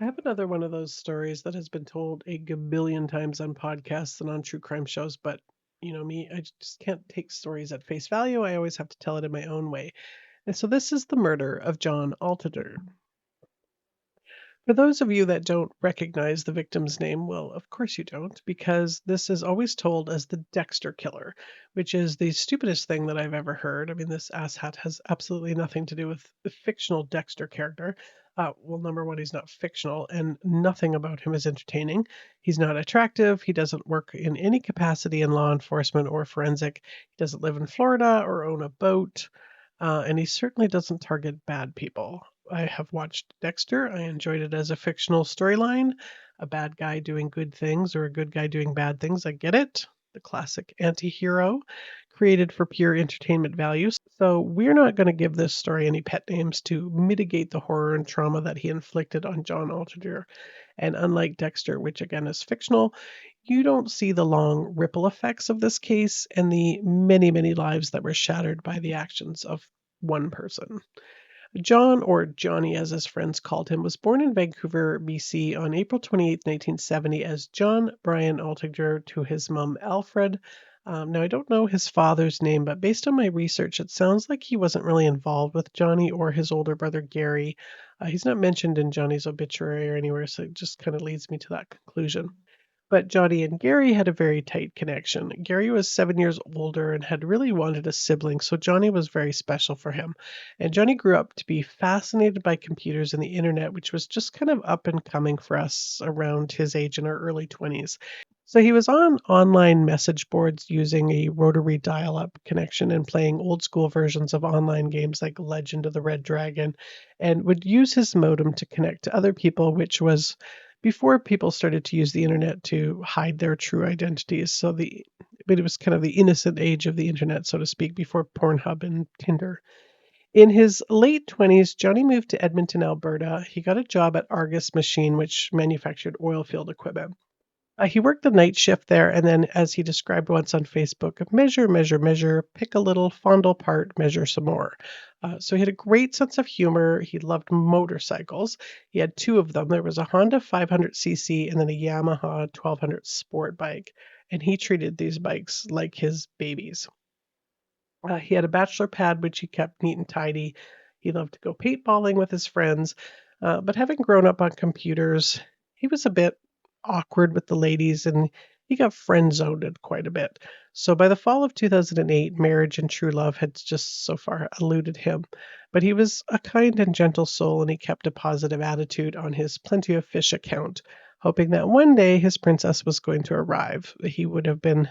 I have another one of those stories that has been told a gabillion times on podcasts and on true crime shows, but you know me, I just can't take stories at face value. I always have to tell it in my own way. And so this is the murder of John Altinger. For those of you that don't recognize the victim's name, well, of course you don't, because this is always told as the Dexter Killer, which is the stupidest thing that I've ever heard. I mean, this asshat has absolutely nothing to do with the fictional Dexter character. Well, number one, he's not fictional, and nothing about him is entertaining. He's not attractive. He doesn't work in any capacity in law enforcement or forensic. He doesn't live in Florida or own a boat. And he certainly doesn't target bad people. I have watched Dexter. I enjoyed it as a fictional storyline, a bad guy doing good things or a good guy doing bad things. I get it. The classic anti hero created for pure entertainment values. So we're not going to give this story any pet names to mitigate the horror and trauma that he inflicted on John Altinger. And unlike Dexter, which again is fictional, you don't see the long ripple effects of this case and the many, many lives that were shattered by the actions of one person. John, or Johnny as his friends called him, was born in Vancouver, BC on April 28, 1970 as John Brian Altinger to his mum Alfred. Now, I don't know his father's name, but based on my research, it sounds like he wasn't really involved with Johnny or his older brother Gary. He's not mentioned in Johnny's obituary or anywhere, so it just kind of leads me to that conclusion. But Johnny and Gary had a very tight connection. Gary was 7 years older and had really wanted a sibling, so Johnny was very special for him. And Johnny grew up to be fascinated by computers and the internet, which was just kind of up and coming for us around his age in our early 20s. So he was on online message boards using a rotary dial up connection and playing old school versions of online games like Legend of the Red Dragon, and would use his modem to connect to other people, which was before people started to use the internet to hide their true identities. But it was kind of the innocent age of the internet, so to speak, before Pornhub and Tinder. In his late 20s, Johnny moved to Edmonton, Alberta. He got a job at Argus Machine, which manufactured oil field equipment. He worked the night shift there, and then, as he described once on Facebook, measure, measure, measure, pick a little, fondle part, measure some more. So he had a great sense of humor. He loved motorcycles. He had two of them. There was a Honda 500cc and then a Yamaha 1200 sport bike, and he treated these bikes like his babies. He had a bachelor pad, which he kept neat and tidy. He loved to go paintballing with his friends, but having grown up on computers, he was a bit awkward with the ladies and he got friend zoned quite a bit. So by the fall of 2008, marriage and true love had just so far eluded him. But he was a kind and gentle soul and he kept a positive attitude on his Plenty of Fish account, hoping that one day his princess was going to arrive. He would have been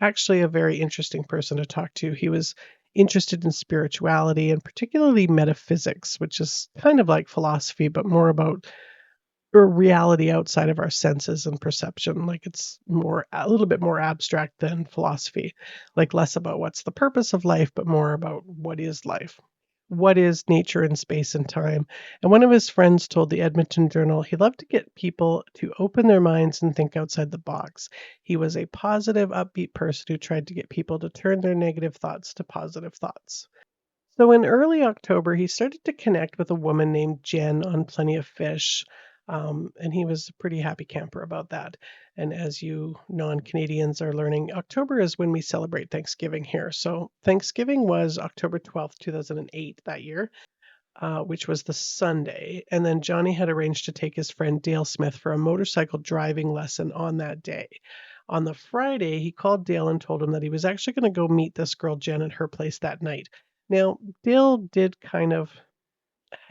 actually a very interesting person to talk to. He was interested in spirituality and particularly metaphysics, which is kind of like philosophy, but more about a reality outside of our senses and perception. Like it's more, a little bit more abstract than philosophy, like less about what's the purpose of life, but more about what is life. What is nature and space and time? And one of his friends told the Edmonton Journal he loved to get people to open their minds and think outside the box. He was a positive, upbeat person who tried to get people to turn their negative thoughts to positive thoughts. So in early October, he started to connect with a woman named Jen on Plenty of Fish. And he was a pretty happy camper about that. And as you non Canadians are learning, October is when we celebrate Thanksgiving here. So Thanksgiving was October 12th, 2008, that year, which was the Sunday. And then Johnny had arranged to take his friend Dale Smith for a motorcycle driving lesson on that day. On the Friday, he called Dale and told him that he was actually going to go meet this girl, Jen, at her place that night. Now, Dale did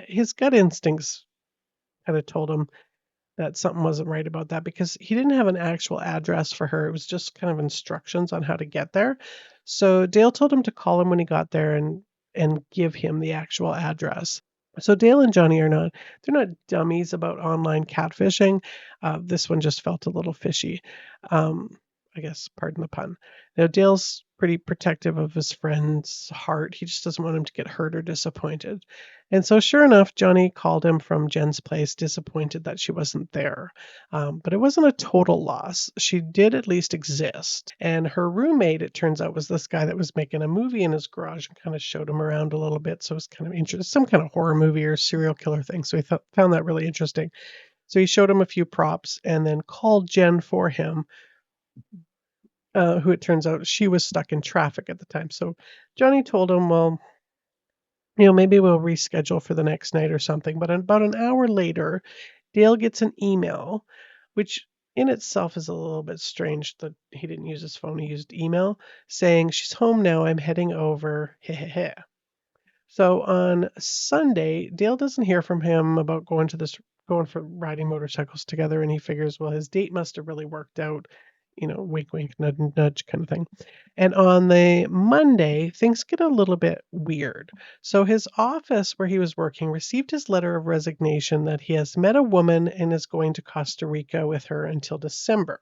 his gut instincts kind of told him that something wasn't right about that because he didn't have an actual address for her. It was just kind of instructions on how to get there. So Dale told him to call him when he got there and give him the actual address. So Dale and Johnny they're not dummies about online catfishing. This one just felt a little fishy. Um, I guess, pardon the pun. Now, Dale's pretty protective of his friend's heart. He just doesn't want him to get hurt or disappointed. And so, sure enough, Johnny called him from Jen's place, disappointed that she wasn't there. But it wasn't a total loss. She did at least exist. And her roommate, it turns out, was this guy that was making a movie in his garage and kind of showed him around a little bit. So it was kind of interesting, some kind of horror movie or serial killer thing. So he found that really interesting. So he showed him a few props and then called Jen for him, who it turns out she was stuck in traffic at the time. So Johnny told him, well, maybe we'll reschedule for the next night or something. But about an hour later, Dale gets an email, which in itself is a little bit strange that he didn't use his phone, he used email, saying, she's home now, I'm heading over, heh heh heh. So on Sunday, Dale doesn't hear from him about going for riding motorcycles together, and he figures, well, his date must have really worked out, wink, wink, nudge, nudge kind of thing. And on the Monday, things get a little bit weird. So his office where he was working received his letter of resignation that he has met a woman and is going to Costa Rica with her until December.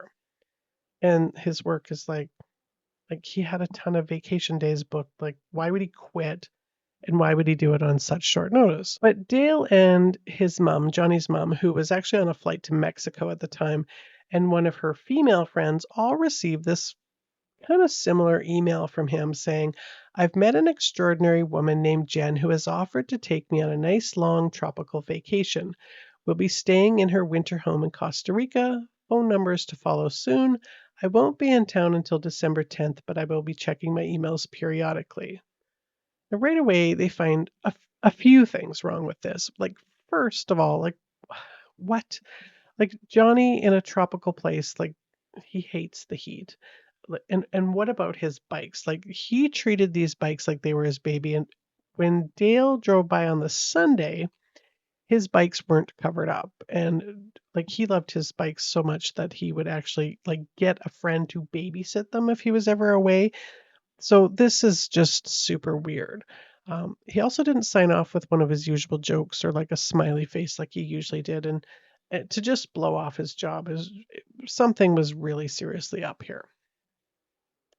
And his work is like he had a ton of vacation days booked. Like, why would he quit? And why would he do it on such short notice? But Dale and his mom, Johnny's mom, who was actually on a flight to Mexico at the time, and one of her female friends all received this kind of similar email from him saying, I've met an extraordinary woman named Jen who has offered to take me on a nice long tropical vacation. We'll be staying in her winter home in Costa Rica. Phone numbers to follow soon. I won't be in town until December 10th, but I will be checking my emails periodically. Now, right away, they find a few things wrong with this. Like, first of all, what? Like, Johnny in a tropical place, like, he hates the heat. And what about his bikes? Like, he treated these bikes like they were his baby. And when Dale drove by on the Sunday, his bikes weren't covered up. And like, he loved his bikes so much that he would actually like get a friend to babysit them if he was ever away. So this is just super weird. He also didn't sign off with one of his usual jokes or like a smiley face like he usually did. And to just blow off his job is something was really seriously up here.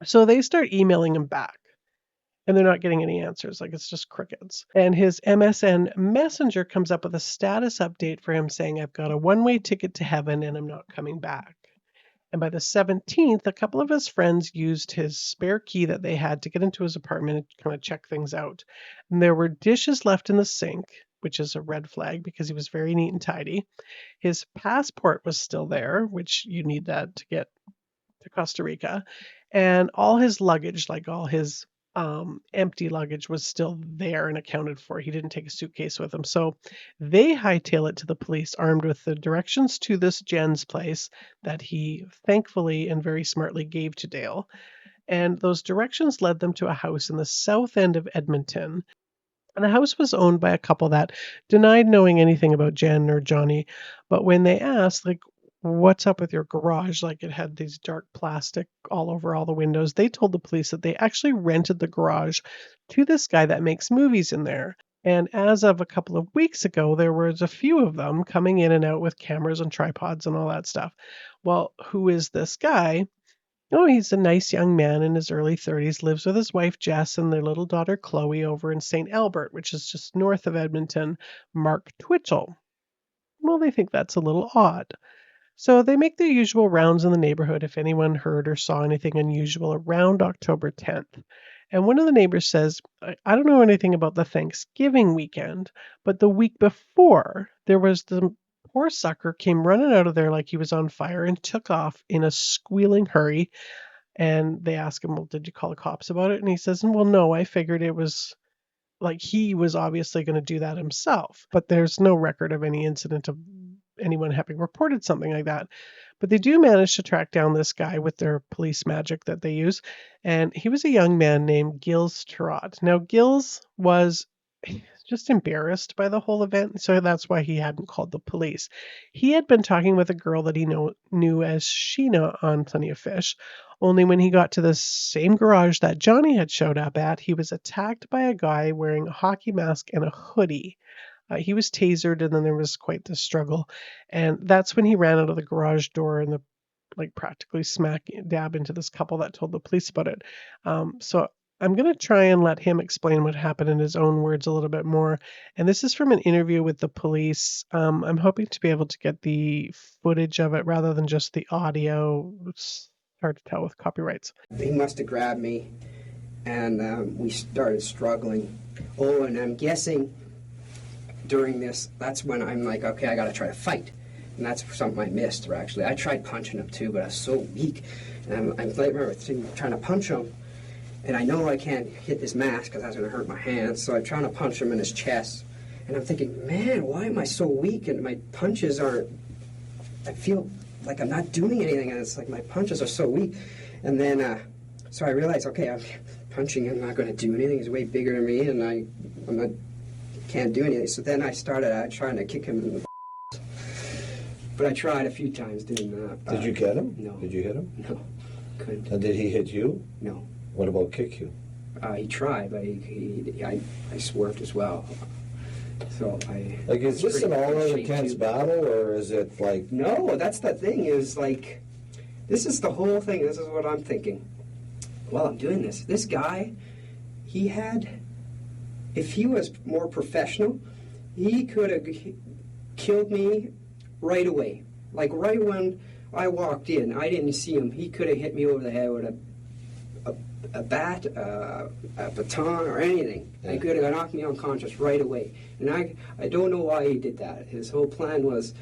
So they start emailing him back and they're not getting any answers. Like, it's just crickets. And his MSN Messenger comes up with a status update for him saying, I've got a one-way ticket to heaven and I'm not coming back. And by the 17th, a couple of his friends used his spare key that they had to get into his apartment and kind of check things out. And there were dishes left in the sink, which is a red flag because he was very neat and tidy. His passport was still there, which you need that to get to Costa Rica. And all his luggage, like all his empty luggage, was still there and accounted for. He didn't take a suitcase with him. So they hightail it to the police armed with the directions to this Jen's place that he thankfully and very smartly gave to Dale. And those directions led them to a house in the south end of Edmonton. And the house was owned by a couple that denied knowing anything about Jen or Johnny. But when they asked, like, what's up with your garage? Like, it had these dark plastic all over all the windows. They told the police that they actually rented the garage to this guy that makes movies in there. And as of a couple of weeks ago, there was a few of them coming in and out with cameras and tripods and all that stuff. Well, who is this guy? Oh, he's a nice young man in his early 30s, lives with his wife Jess and their little daughter Chloe over in St. Albert, which is just north of Edmonton, Mark Twitchell. Well, they think that's a little odd. So they make their usual rounds in the neighborhood if anyone heard or saw anything unusual around October 10th. And one of the neighbors says, I don't know anything about the Thanksgiving weekend, but the week before, there was the poor sucker came running out of there like he was on fire and took off in a squealing hurry. And they ask him, well, did you call the cops about it? And he says, well, no, I figured it was like he was obviously going to do that himself. But there's no record of any incident of anyone having reported something like that. But they do manage to track down this guy with their police magic that they use. And he was a young man named Gilles Tarot. Now, Gilles was just embarrassed by the whole event, so that's why he hadn't called the police. He had been talking with a girl that he knew as Sheena on Plenty of Fish, only when he got to the same garage that Johnny had showed up at, he was attacked by a guy wearing a hockey mask and a hoodie. He was tasered, and then there was quite the struggle. And that's when he ran out of the garage door, and the like practically smack dab into this couple that told the police about it. So I'm going to try and let him explain what happened in his own words a little bit more. And this is from an interview with the police. I'm hoping to be able to get the footage of it rather than just the audio. It's hard to tell with copyrights. He must have grabbed me, and we started struggling. Oh, and I'm guessing during this, that's when I'm like, okay, I got to try to fight. And that's something I missed, actually. I tried punching him, too, but I was so weak. And I remember trying to punch him, and I know I can't hit this mask because that's going to hurt my hands, so I'm trying to punch him in his chest. And I'm thinking, man, why am I so weak? And my punches aren't, I feel like I'm not doing anything, and it's like my punches are so weak. And then, so I realized, okay, I'm punching him, I'm not going to do anything. He's way bigger than me, and can't do anything. So then I started trying to kick him in the but I tried a few times doing that. Did you get him? No. Did you hit him? No, couldn't. And did he hit you? No. What about kick you? He tried, but I swerved as well. So Like, is this an all out against battle, or is it like... No, that's the thing, is like, this is the whole thing. This is what I'm thinking. While I'm doing this, this guy, he had, if he was more professional, he could have killed me right away. Like right when I walked in, I didn't see him. He could have hit me over the head with a bat, a baton, or anything. Yeah. He could have knocked me unconscious right away. And I don't know why he did that. His whole plan was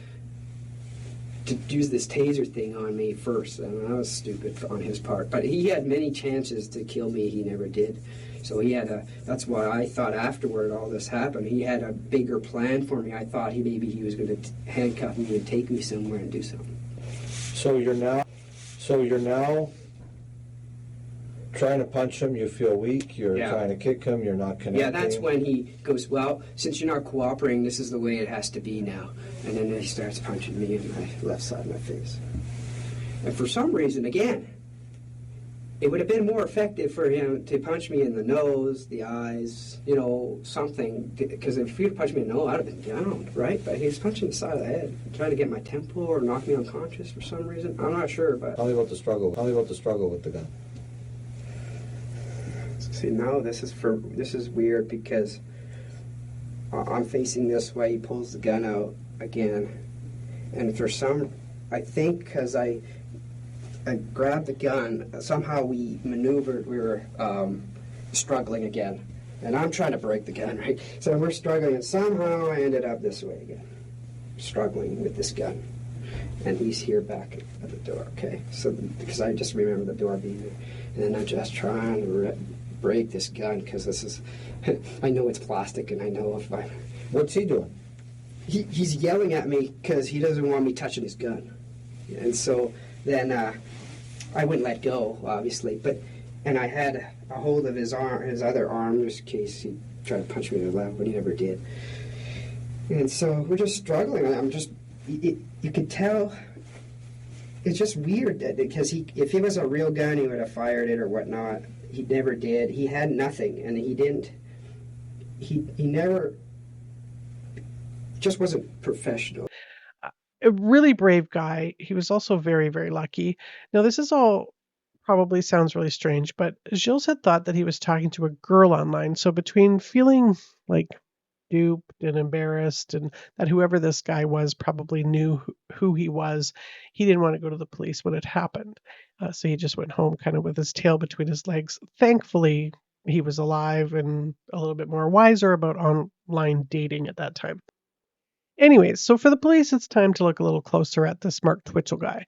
to use this taser thing on me first, and that was stupid on his part. But he had many chances to kill me. He never did. So he had that's why I thought afterward all this happened, he had a bigger plan for me. I thought maybe he was going to handcuff me and take me somewhere and do something. So you're now trying to punch him, you feel weak, you're trying to kick him, you're not connecting. Yeah, that's when he goes, well, since you're not cooperating, this is the way it has to be now. And then he starts punching me in my left side of my face. And for some reason, again, it would have been more effective for him to punch me in the nose, the eyes, something. Because if he had punched me in the nose, I'd have been down, right? But he was punching the side of the head, trying to get my temple or knock me unconscious for some reason. I'm not sure, but... Tell me about the struggle. Tell me about the struggle with the gun. See, now this is weird because I'm facing this way. He pulls the gun out again, and for some, I think because I grabbed the gun, somehow we maneuvered. We were struggling again, and I'm trying to break the gun, right? So we're struggling, and somehow I ended up this way again, struggling with this gun, and he's here back at the door. Okay, so because I just remember the door being there, and then I'm just trying to break this gun because this is, I know it's plastic, and I know if I... What's he doing? He's yelling at me because he doesn't want me touching his gun. And so then I wouldn't let go, obviously, and I had a hold of his other arm, just in case he tried to punch me in the left, but he never did. And so we're just struggling. You could tell, it's just weird that, because if he was a real gun, he would have fired it or whatnot. He never did. He had nothing, and he didn't. He never. Just wasn't professional. A really brave guy. He was also very, very lucky. Now, this is all probably sounds really strange, but Gilles had thought that he was talking to a girl online. So between feeling like duped and embarrassed, and that whoever this guy was probably knew who he was, he didn't want to go to the police when it happened. So he just went home kind of with his tail between his legs. Thankfully, he was alive and a little bit more wiser about online dating at that time. Anyways, so for the police, it's time to look a little closer at this Mark Twitchell guy.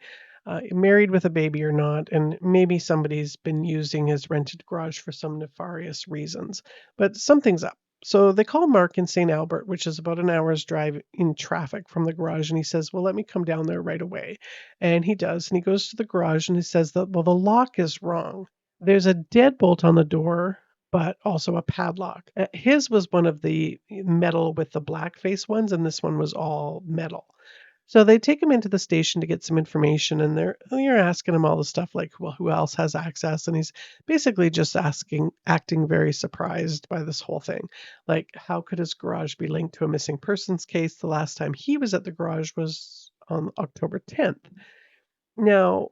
Married with a baby or not, and maybe somebody's been using his rented garage for some nefarious reasons. But something's up. So they call Mark in St. Albert, which is about an hour's drive in traffic from the garage, and he says, well, let me come down there right away. And he does, and he goes to the garage, and he says that, well, the lock is wrong. There's a deadbolt on the door, but also a padlock. His was one of the metal with the black face ones, and this one was all metal. So they take him into the station to get some information, and they're asking him all the stuff like, well, who else has access? And he's basically just acting very surprised by this whole thing. Like, how could his garage be linked to a missing persons case? The last time he was at the garage was on October 10th. Now,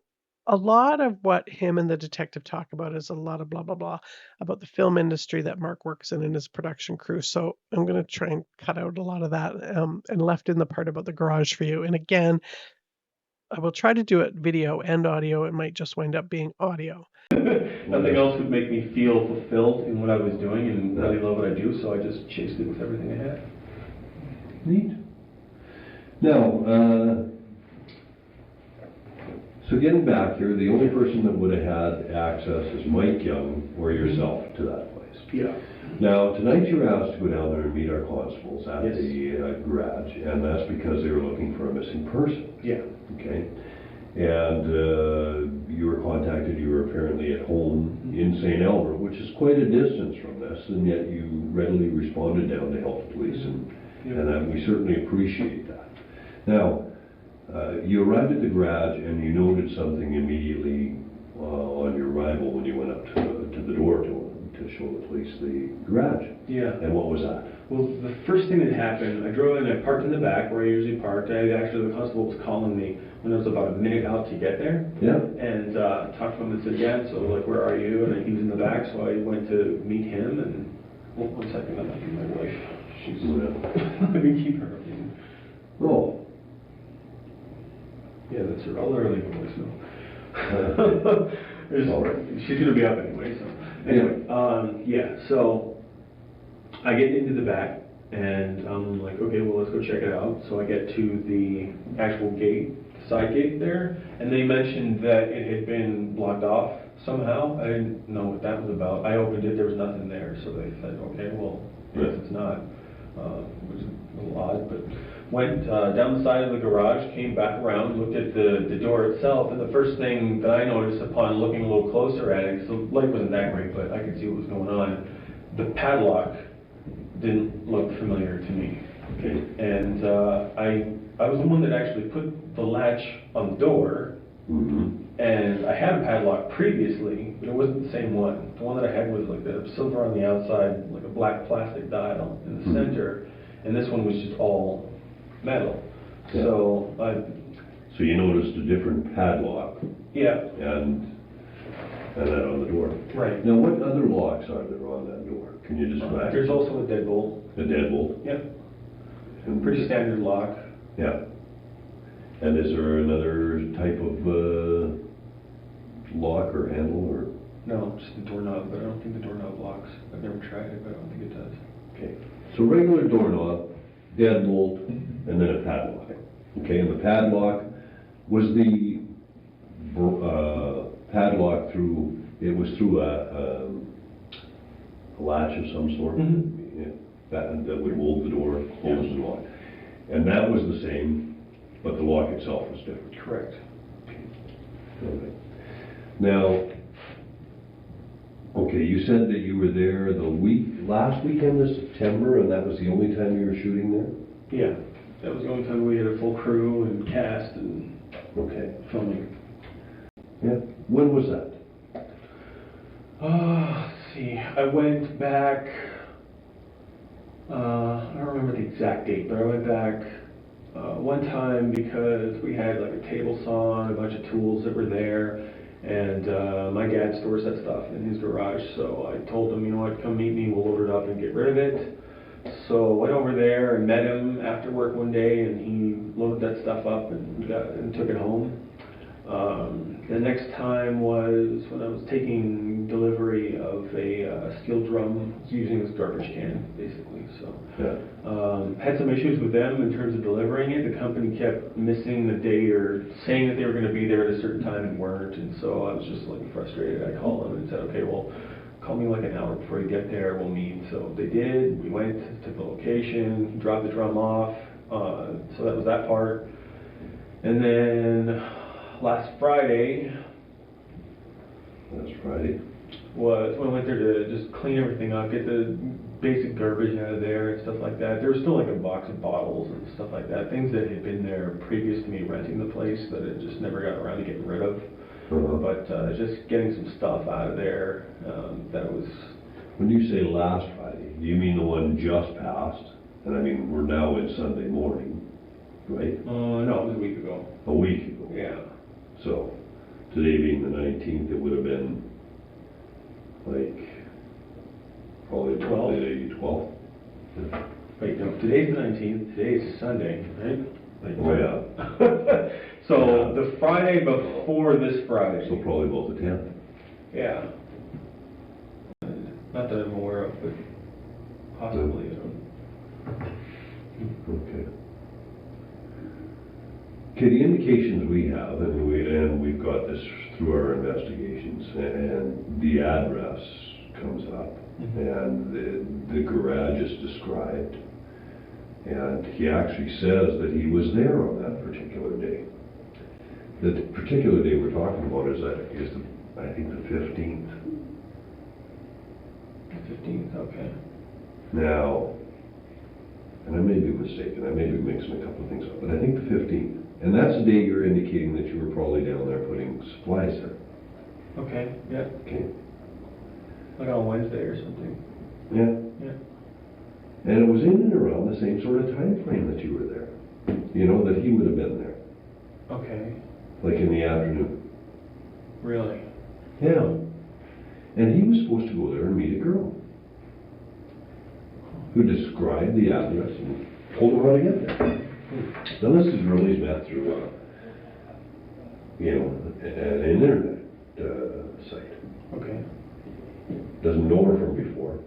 a lot of what him and the detective talk about is a lot of blah blah blah about the film industry that Mark works in and his production crew. So I'm going to try and cut out a lot of that and left in the part about the garage for you. And again, I will try to do it video and audio. It might just wind up being audio. Nothing else would make me feel fulfilled in what I was doing and really love what I do, so I just chased it with everything I had. Neat. Now, so getting back here, the only person that would have had access is Mike Young or yourself to that place. Yeah. Now, tonight you were asked to go down there and meet our constables at Yes. the garage, and that's because they were looking for a missing person. Yeah. Okay? And you were contacted, you were apparently at home in St. Albert, which is quite a distance from this, and yet you readily responded down to help the police, and we certainly appreciate that. Now, you arrived at the garage and you noted something immediately on your arrival when you went up to the door to show the police the garage. Yeah. And what was that? Well, the first thing that happened, I drove in, I parked in the back where I usually parked. Actually, the constable was calling me when I was about a minute out to get there. Yeah. And talked to him and said, yeah, so like, where are you? And he was in the back, so I went to meet him. And, well, one second, I'm looking at my wife. She's, let me keep her. Oh. Yeah, that's her. I'll let her leave a voicemail. She's going to be up anyway, so. Anyway, yeah, so I get into the back and I'm like, okay, well, let's go check it out. So I get to the actual gate, side gate there, and they mentioned that it had been blocked off somehow. I didn't know what that was about. I opened it, there was nothing there, so they said, okay, well, I guess it's not. Which is a little odd, but went down the side of the garage, came back around, looked at the door itself, and the first thing that I noticed upon looking a little closer at it, because the light wasn't that great, but I could see what was going on, the padlock didn't look familiar to me. Okay. And I was the one that actually put the latch on the door, and I had a padlock previously, but it wasn't the same one. The one that I had was like the silver on the outside, like a black plastic dial in the center, and this one was just all metal. Yeah. So you noticed a different padlock. Yeah. And that on the door. Right. Now, what other locks are there on that door? Can you describe? There's also a deadbolt. A deadbolt? Yeah. And Pretty standard lock. Yeah. And is there another type of lock or handle or? No, just the doorknob, but I don't think the doorknob locks. I've never tried it, but I don't think it does. Okay. So regular doorknob, deadbolt, and then a padlock. Okay, and the padlock, was the padlock through, it was through a latch of some sort? Yeah, that would hold the door, close the lock. And that was the same, but the lock itself was different. Correct. Okay. Now, okay, you said that you were there last weekend of September, and that was the only time you were shooting there? Yeah, that was the only time we had a full crew and cast and filming. Yeah. When was that? Let's see. I went back. I don't remember the exact date, but I went back one time because we had like a table saw and a bunch of tools that were there. And my dad stores that stuff in his garage, so I told him, you know what, come meet me, we'll load it up and get rid of it. So I went over there and met him after work one day, and he loaded that stuff up and took it home. The next time was when I was taking delivery of a steel drum, using this garbage can, basically. So had some issues with them in terms of delivering it. The company kept missing the date or saying that they were going to be there at a certain time and weren't, and so I was just like frustrated. I called them and said, okay, well, call me like an hour before you get there, we'll meet. So they did. We went to the location, dropped the drum off. So that was that part. And then last Friday was when I went there to just clean everything up, get the basic garbage out of there and stuff like that. There was still like a box of bottles and stuff like that, things that had been there previous to me renting the place that I just never got around to getting rid of. But just getting some stuff out of there, that was... When you say last Friday, do you mean the one just passed? And I mean, we're now in Sunday morning, right? No, it was a week ago. A week ago. Yeah. So, today being the 19th, it would have been like probably 12th. Wait, no, today's the 19th, today's Sunday, right? Like, Oh, yeah. So the Friday before this Friday. So probably about the 10th. Yeah. Not that I'm aware of, but possibly. Okay. Okay, the indications we have, and we've got this through our investigations, and the address comes up, and the garage is described, and he actually says that he was there on that particular day. The particular day we're talking about is I think the 15th. The 15th, okay. Now, and I may be mistaken, I may be mixing a couple of things up, but I think the 15th. And that's the day you're indicating that you were probably down there putting supplies there. Okay, yeah. Okay. Like on Wednesday or something. Yeah. Yeah. And it was in and around the same sort of time frame that you were there. You know, that he would have been there. Okay. Like in the afternoon. Really? Yeah. And he was supposed to go there and meet a girl who described the address and told him how to get there. Now this is really met through, an internet site. Okay. Doesn't know her from before.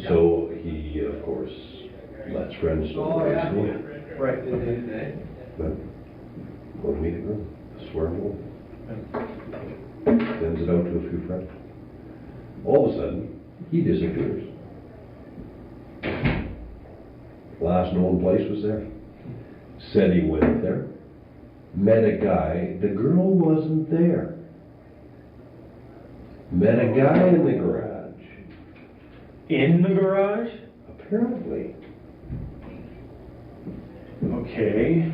So he, of course, lets friends know where he's going. Right. Okay. But, go to meet a girl, swear home. Sends it out to a few friends. All of a sudden, he disappears. Last known place was there. Said he went there. Met a guy. The girl wasn't there. Met a guy in the garage. In the garage? Apparently. Okay.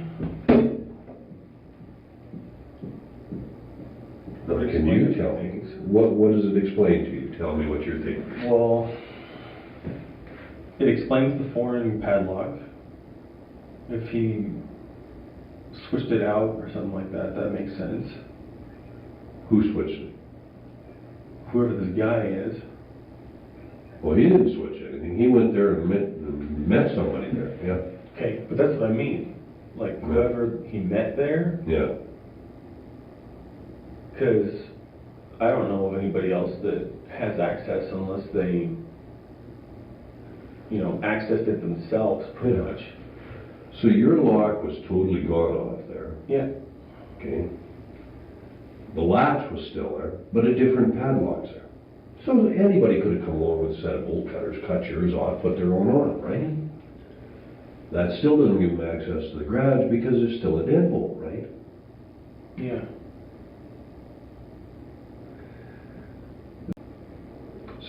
What can you tell me? What does it explain to you? Tell me what you're thinking. Well, it explains the foreign padlock. If he switched it out or something like that, that makes sense. Who switched it? Whoever this guy is. Well, he didn't switch anything. He went there and met somebody there. Yeah. Okay, but that's what I mean. Like, whoever he met there, Yeah. because I don't know of anybody else that has access unless they, accessed it themselves, pretty much. So your lock was totally gone off there. Yeah. Okay. The latch was still there, but a different padlock's there. So anybody could have come along with a set of bolt cutters, cut yours off, put their own on, right? That still doesn't give them access to the garage because there's still a deadbolt, right? Yeah.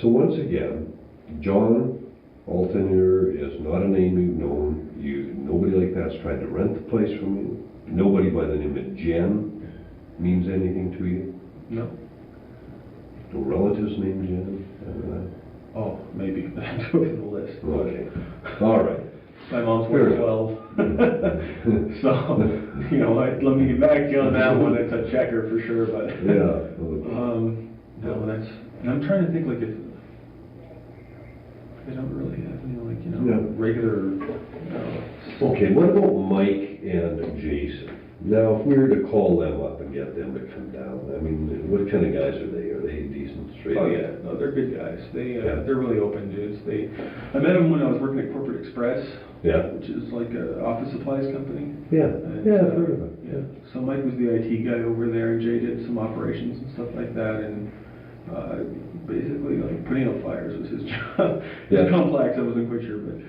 So once again, John Altinger is not a name you've known. Nobody like that's tried to rent the place from you. Nobody by the name of Jen means anything to you. No. No relatives named Jen. Oh, maybe. I took the list. Okay. All right. My mom's Fair 12. So, let me get back to you on that one. It's a checker for sure, but. Yeah. No, that's. And I'm trying to think if they don't really have any regular. Okay, what about Mike and Jason? Now, if we were to call them up and get them to come down, I mean, what kind of guys are they? Are they decent, straight? Oh yeah, no, they're good guys. Yeah. They're really open dudes. I met them when I was working at Corporate Express. Yeah. Which is like an office supplies company. Yeah. And, I've heard of it. Yeah. So Mike was the IT guy over there, and Jay did some operations and stuff like that, and basically like putting out fires was his job. It's complex. I wasn't quite sure, but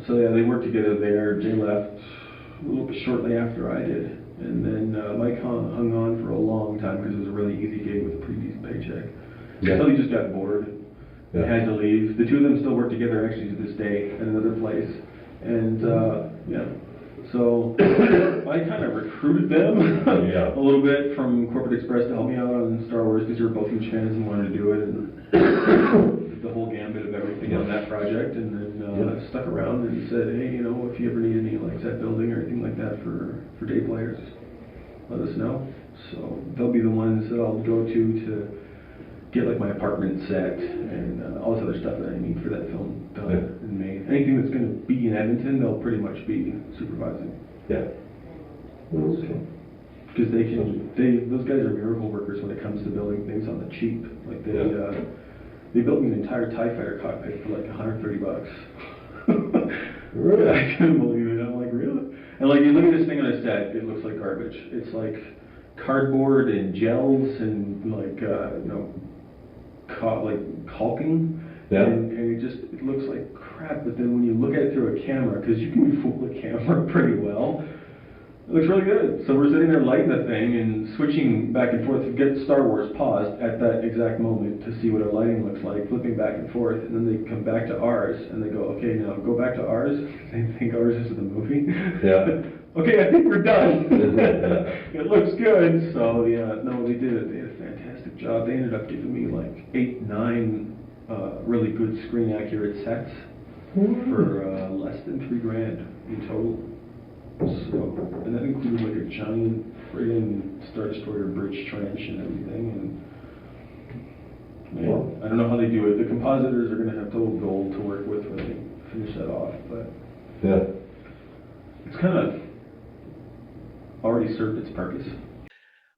so yeah, they worked together there. Jay left a little bit shortly after I did. And then Mike hung on for a long time because it was a really easy gig with a pretty decent paycheck. Yeah. Until he just got bored and had to leave. The two of them still work together actually to this day at another place. And so I kind of recruited them a little bit from Corporate Express to help me out on Star Wars because they were both huge fans and wanted to do it. And the whole gambit of everything on that project. And then stuck around and said, hey, if you ever need any like set building or anything like that for day players, let us know. So they'll be the ones that I'll go to get like my apartment set and all this other stuff that I need for that film done in May. Anything that's going to be in Edmonton, they'll pretty much be supervising. Yeah. Okay. Because those guys are miracle workers when it comes to building things on the cheap. Like they built me an entire TIE fighter cockpit for like $130. Really? I couldn't believe it. I'm like, really? And like, you look at this thing on a set, it looks like garbage. It's like cardboard and gels and like, caulking. Yeah. And it looks like crap. But then when you look at it through a camera, because you can fool the camera pretty well, it looks really good. So we're sitting there lighting the thing and switching back and forth to get Star Wars paused at that exact moment to see what our lighting looks like, flipping back and forth, and then they come back to ours and they go, okay, now go back to ours. They think ours is the movie. Yeah. Okay, I think we're done. It looks good. So yeah, no, they did a fantastic job. They ended up giving me like 8, 9 really good screen accurate sets for less than $3,000 in total. So, and that included like a giant friggin' Star Destroyer bridge trench and everything. And man, I don't know how they do it. The compositors are going to have total gold to work with when they finish that off. But Yeah. it's kind of already served its purpose.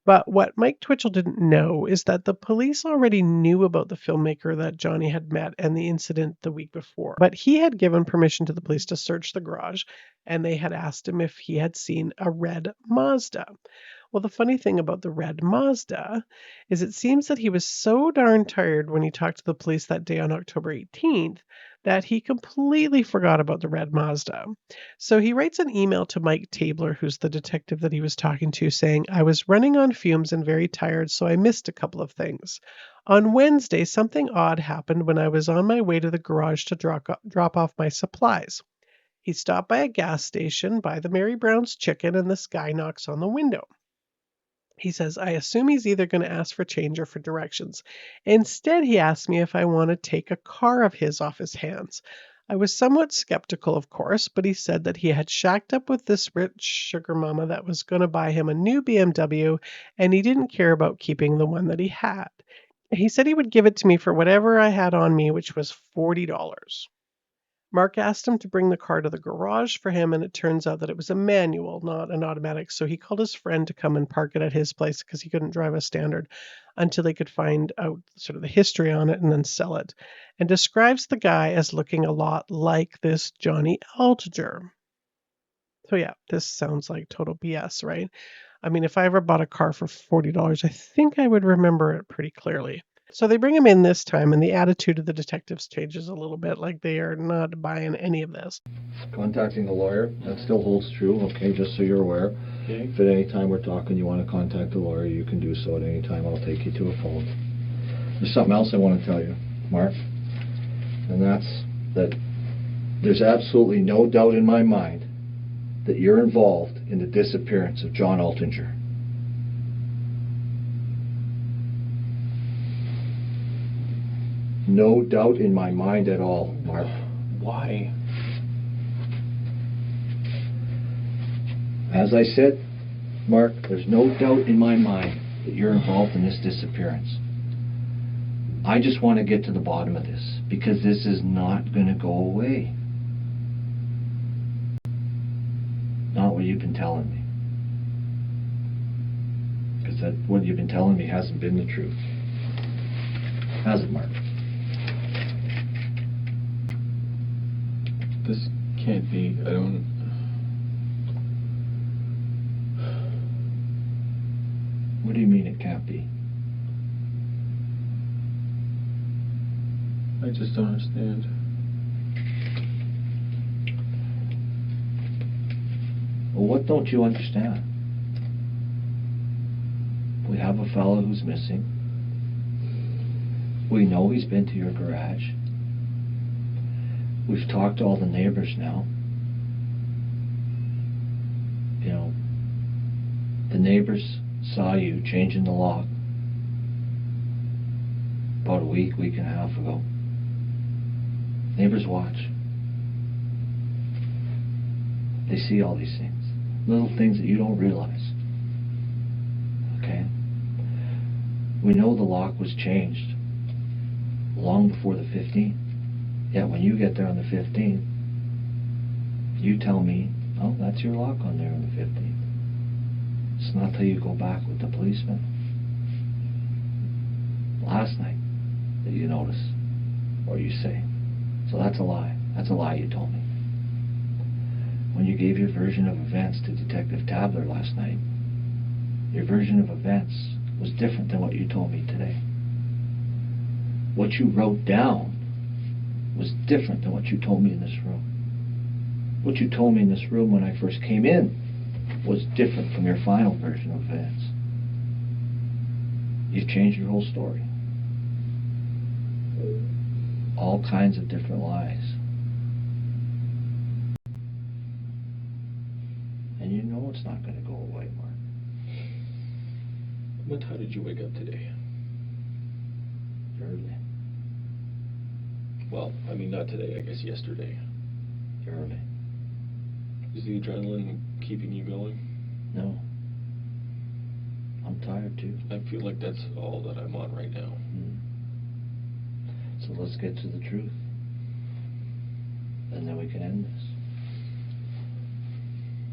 But what Mike Twitchell didn't know is that the police already knew about the filmmaker that Johnny had met and the incident the week before. But he had given permission to the police to search the garage, and they had asked him if he had seen a red Mazda. Well, the funny thing about the red Mazda is it seems that he was so darn tired when he talked to the police that day on October 18th that he completely forgot about the red Mazda. So he writes an email to Mike Tabler, who's the detective that he was talking to, saying, I was running on fumes and very tired, so I missed a couple of things. On Wednesday, something odd happened when I was on my way to the garage to drop off my supplies. He stopped by a gas station by the Mary Brown's Chicken, and this guy knocks on the window. He says, I assume he's either going to ask for change or for directions. Instead, he asked me if I want to take a car of his off his hands. I was somewhat skeptical, of course, but he said that he had shacked up with this rich sugar mama that was going to buy him a new BMW, and he didn't care about keeping the one that he had. He said he would give it to me for whatever I had on me, which was $40. Mark asked him to bring the car to the garage for him, and it turns out that it was a manual, not an automatic. So he called his friend to come and park it at his place because he couldn't drive a standard until they could find out sort of the history on it and then sell it. And describes the guy as looking a lot like this Johnny Altinger. So yeah, this sounds like total BS, right? I mean, if I ever bought a car for $40, I think I would remember it pretty clearly. So they bring him in this time, and the attitude of the detectives changes a little bit, like they are not buying any of this. Contacting the lawyer, that still holds true, okay, just so you're aware. Okay. If at any time we're talking you want to contact the lawyer, you can do so at any time. I'll take you to a phone. There's something else I want to tell you, Mark, and that's that there's absolutely no doubt in my mind that you're involved in the disappearance of John Altinger. No doubt in my mind at all, Mark. Why? As I said, Mark, there's no doubt in my mind that you're involved in this disappearance. I just want to get to the bottom of this, because this is not going to go away. Not what you've been telling me. Because what you've been telling me hasn't been the truth. Has it, Mark? This can't be. I don't... What do you mean it can't be? I just don't understand. Well, what don't you understand? We have a fellow who's missing. We know he's been to your garage. We've talked to all the neighbors now. You know, the neighbors saw you changing the lock about a week and a half ago. Neighbors watch. They see all these things. Little things that you don't realize. okay? We know the lock was changed long before the 15th. Yet when you get there on the 15th, you tell me, oh, that's your lock on there on the 15th. It's not till you go back with the policeman last night that you notice, or you say. So that's a lie. That's a lie you told me. When you gave your version of events to Detective Tabler last night, your version of events was different than what you told me today. What you wrote down was different than what you told me in this room. What you told me in this room when I first came in was different from your final version of events. You've changed your whole story. All kinds of different lies. And you know it's not going to go away, Mark. What time did you wake up today? Early. Well, I mean, not today, I guess yesterday. Early. Is the adrenaline keeping you going? No. I'm tired too. I feel like that's all that I'm on right now. So let's get to the truth. And then we can end this.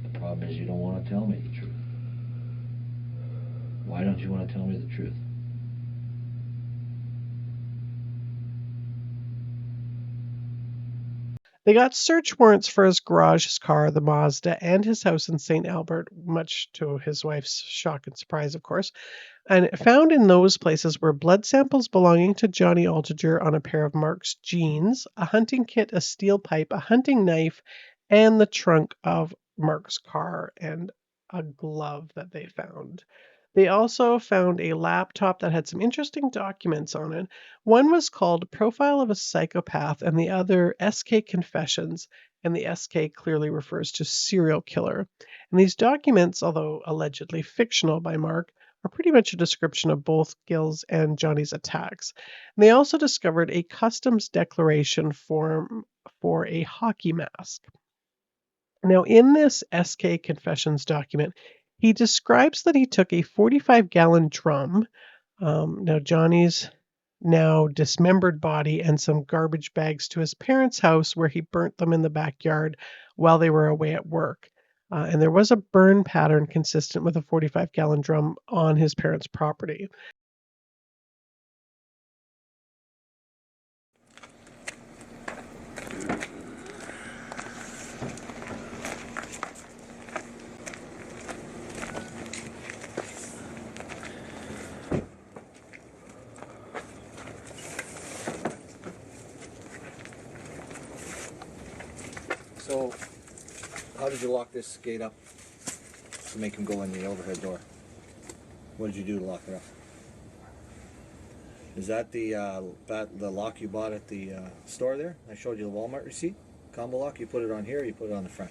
The problem is you don't want to tell me the truth. Why don't you want to tell me the truth? They got search warrants for his garage, his car, the Mazda, and his house in St. Albert, much to his wife's shock and surprise, of course. And found in those places were blood samples belonging to Johnny Altinger on a pair of Mark's jeans, a hunting kit, a steel pipe, a hunting knife, and the trunk of Mark's car, and a glove that they found. They also found a laptop that had some interesting documents on it. One was called Profile of a Psychopath, and the other SK Confessions, and the SK clearly refers to serial killer. And these documents, although allegedly fictional by Mark, are pretty much a description of both Gill's and Johnny's attacks. And they also discovered a customs declaration form for a hockey mask. Now, in this SK Confessions document, he describes that he took a 45-gallon drum, now Johnny's now dismembered body, and some garbage bags to his parents' house where he burnt them in the backyard while they were away at work. And there was a burn pattern consistent with a 45-gallon drum on his parents' property. So, how did you lock this gate up to make him go in the overhead door? What did you do to lock it up? Is that the lock you bought at the store there? I showed you the Walmart receipt. Combo lock, you put it on here, you put it on the front.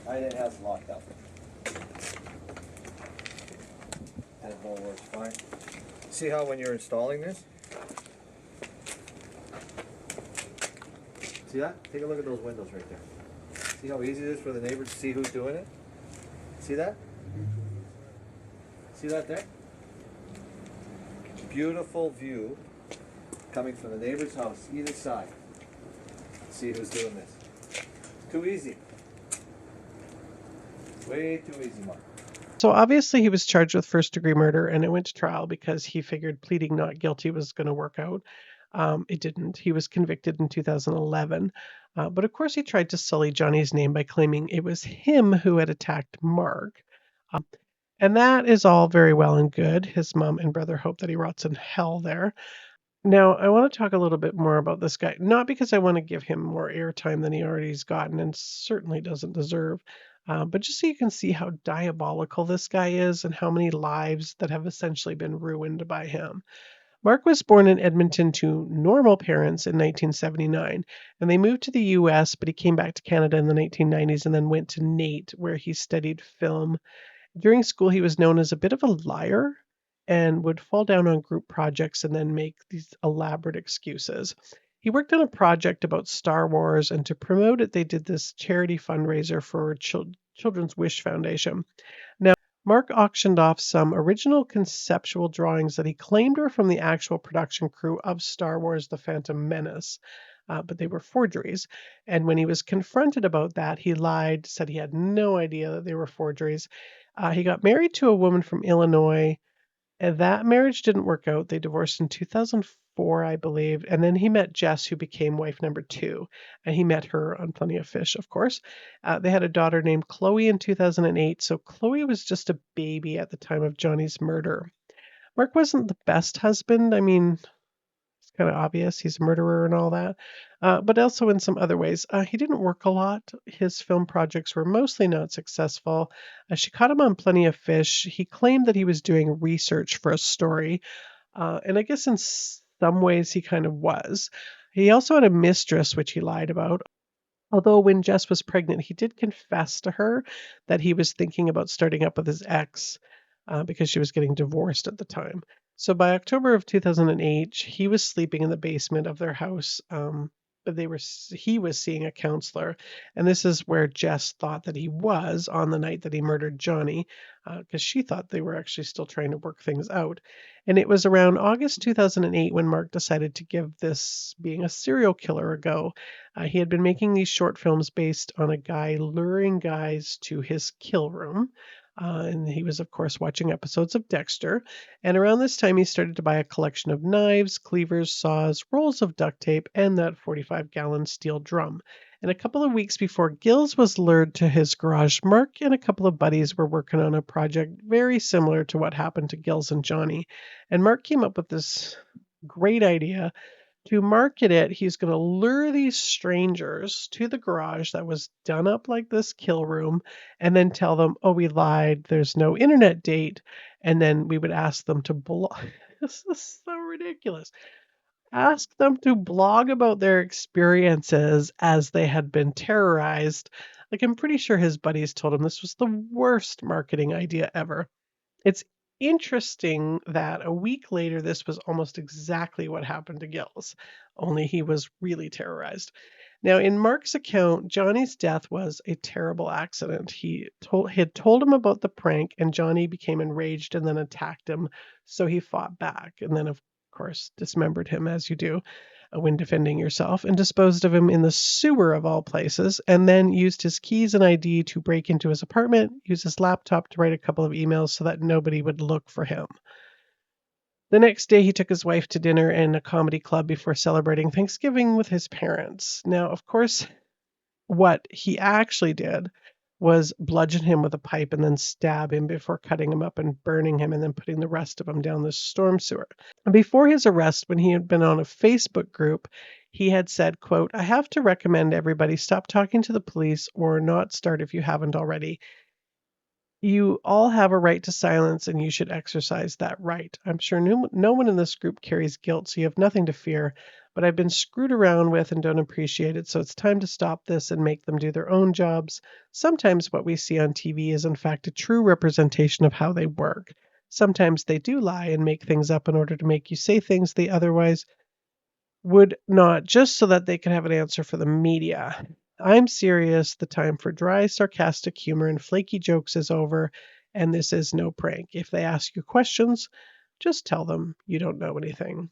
It has locked up. That ball works fine. See how when you're installing this? See that? Take a look at those windows right there. See how easy it is for the neighbors to see who's doing it? See that? See that there? Beautiful view coming from the neighbor's house, either side. See who's doing this. It's too easy. Way too easy, Mark. So obviously he was charged with first-degree murder, and it went to trial because he figured pleading not guilty was going to work out. It didn't. He was convicted in 2011. But of course he tried to sully Johnny's name by claiming it was him who had attacked Mark. And that is all very well and good. His mom and brother hope that he rots in hell there. Now, I want to talk a little bit more about this guy, not because I want to give him more airtime than he already's gotten and certainly doesn't deserve, but just so you can see how diabolical this guy is and how many lives that have essentially been ruined by him. Mark was born in Edmonton to normal parents in 1979, and they moved to the US, but he came back to Canada in the 1990s and then went to NAIT, where he studied film. During school, he was known as a bit of a liar, and would fall down on group projects and then make these elaborate excuses. He worked on a project about Star Wars, and to promote it, they did this charity fundraiser for Children's Wish Foundation. Now, Mark auctioned off some original conceptual drawings that he claimed were from the actual production crew of Star Wars The Phantom Menace, but they were forgeries. And when he was confronted about that, he lied, said he had no idea that they were forgeries. He got married to a woman from Illinois, and that marriage didn't work out. They divorced in 2004, I believe. And then he met Jess, who became wife number 2. And he met her on Plenty of Fish, of course. They had a daughter named Chloe in 2008. So Chloe was just a baby at the time of Johnny's murder. Mark wasn't the best husband. I mean, it's kind of obvious he's a murderer and all that. But also in some other ways. He didn't work a lot. His film projects were mostly not successful. She caught him on Plenty of Fish. He claimed that he was doing research for a story. And I guess in some ways he kind of was. He also had a mistress, which he lied about. Although when Jess was pregnant, he did confess to her that he was thinking about starting up with his ex because she was getting divorced at the time. So by October of 2008, he was sleeping in the basement of their house, but he was seeing a counselor, and this is where Jess thought that he was on the night that he murdered Johnny, because she thought they were actually still trying to work things out. And it was around August 2008 when Mark decided to give this being a serial killer a go. He had been making these short films based on a guy luring guys to his kill room. And he was, of course, watching episodes of Dexter. And around this time, he started to buy a collection of knives, cleavers, saws, rolls of duct tape, and that 45-gallon steel drum. And a couple of weeks before Gills was lured to his garage, Mark and a couple of buddies were working on a project very similar to what happened to Gills and Johnny. And Mark came up with this great idea. To market it, he's going to lure these strangers to the garage that was done up like this kill room and then tell them, oh, we lied, there's no internet date. And then we would ask them to blog. This is so ridiculous. Ask them to blog about their experiences as they had been terrorized. Like, I'm pretty sure his buddies told him this was the worst marketing idea ever. It's interesting that a week later, this was almost exactly what happened to Gills, only he was really terrorized. Now, in Mark's account, Johnny's death was a terrible accident. He had told him about the prank, and Johnny became enraged and then attacked him, so he fought back, and then, of course, dismembered him, as you do when defending yourself, and disposed of him in the sewer of all places, and then used his keys and ID to break into his apartment, use his laptop to write a couple of emails so that nobody would look for him. The next day, he took his wife to dinner in a comedy club before celebrating Thanksgiving with his parents. Now, of course, what he actually did was bludgeon him with a pipe and then stab him before cutting him up and burning him and then putting the rest of him down the storm sewer. And before his arrest, when he had been on a Facebook group, he had said, quote, I have to recommend everybody stop talking to the police or not start if you haven't already. You all have a right to silence and you should exercise that right. I'm sure no one in this group carries guilt, so you have nothing to fear, but I've been screwed around with and don't appreciate it, so it's time to stop this and make them do their own jobs. Sometimes what we see on TV is in fact a true representation of how they work. Sometimes they do lie and make things up in order to make you say things they otherwise would not, just so that they could have an answer for the media. I'm serious. The time for dry, sarcastic humor and flaky jokes is over, and this is no prank. If they ask you questions, just tell them you don't know anything.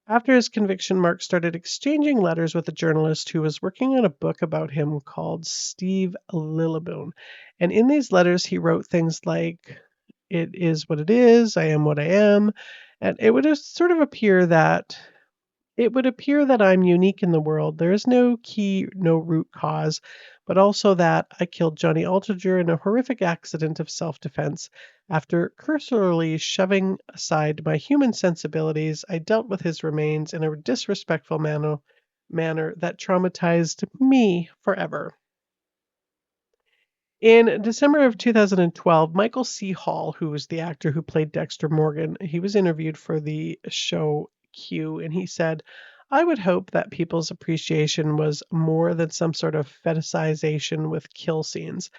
After his conviction, Mark started exchanging letters with a journalist who was working on a book about him called Steve Lilleboon. And in these letters, he wrote things like, it is what it is, I am what I am. And it would sort of appear that I'm unique in the world. There is no key, no root cause, but also that I killed Johnny Altinger in a horrific accident of self-defense. After cursorily shoving aside my human sensibilities, I dealt with his remains in a disrespectful manner that traumatized me forever. In December of 2012, Michael C. Hall, who was the actor who played Dexter Morgan, he was interviewed for the show Q, and he said, I would hope that people's appreciation was more than some sort of fetishization with kill scenes.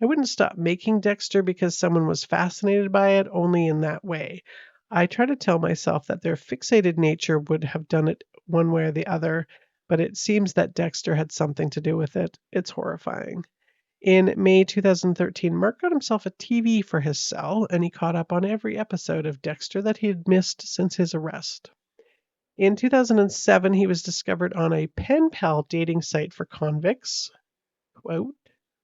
I wouldn't stop making Dexter because someone was fascinated by it only in that way. I try to tell myself that their fixated nature would have done it one way or the other, but it seems that Dexter had something to do with it. It's horrifying. In May 2013, Mark got himself a TV for his cell, and he caught up on every episode of Dexter that he had missed since his arrest. In 2007, he was discovered on a pen pal dating site for convicts. Quote,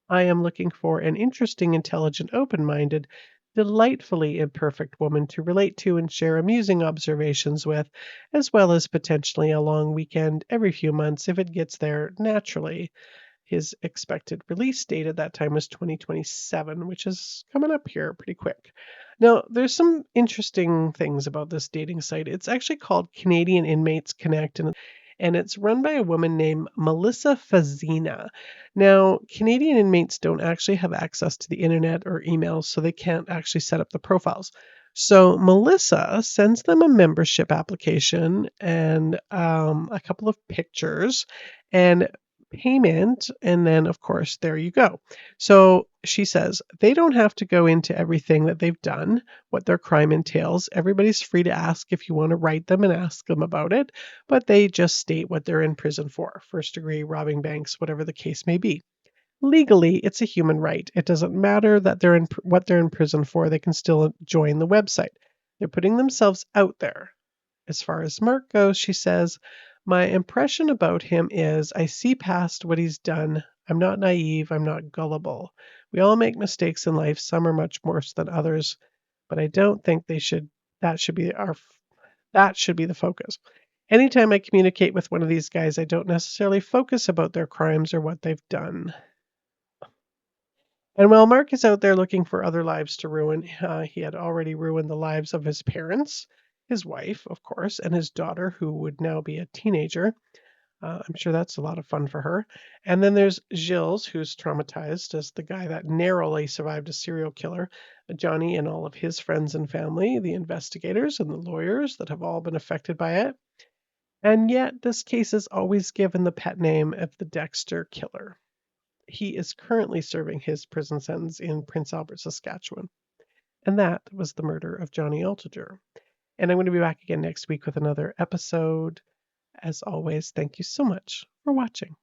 I am looking for an interesting, intelligent, open-minded, delightfully imperfect woman to relate to and share amusing observations with, as well as potentially a long weekend every few months if it gets there naturally. His expected release date at that time was 2027, which is coming up here pretty quick. Now, there's some interesting things about this dating site. It's actually called Canadian Inmates Connect, and it's run by a woman named Melissa Fazina. Now, Canadian inmates don't actually have access to the internet or emails, so they can't actually set up the profiles. So Melissa sends them a membership application and a couple of pictures and payment, and then of course there you go. So she says they don't have to go into everything that they've done, what their crime entails. Everybody's free to ask if you want to write them and ask them about it, but they just state what they're in prison for: first degree, robbing banks, whatever the case may be. Legally, it's a human right. It doesn't matter that they're in what they're in prison for. They can still join the website. They're putting themselves out there. As far as Mark goes, she says, my impression about him is I see past what he's done. I'm not naive. I'm not gullible. We all make mistakes in life. Some are much worse than others, but I don't think that should be the focus. Anytime I communicate with one of these guys, I don't necessarily focus about their crimes or what they've done. And while Mark is out there looking for other lives to ruin, he had already ruined the lives of his parents, his wife, of course, and his daughter, who would now be a teenager. I'm sure that's a lot of fun for her. And then there's Gilles, who's traumatized as the guy that narrowly survived a serial killer, Johnny and all of his friends and family, the investigators and the lawyers that have all been affected by it. And yet, this case is always given the pet name of the Dexter Killer. He is currently serving his prison sentence in Prince Albert, Saskatchewan. And that was the murder of Johnny Altinger. And I'm going to be back again next week with another episode. As always, thank you so much for watching.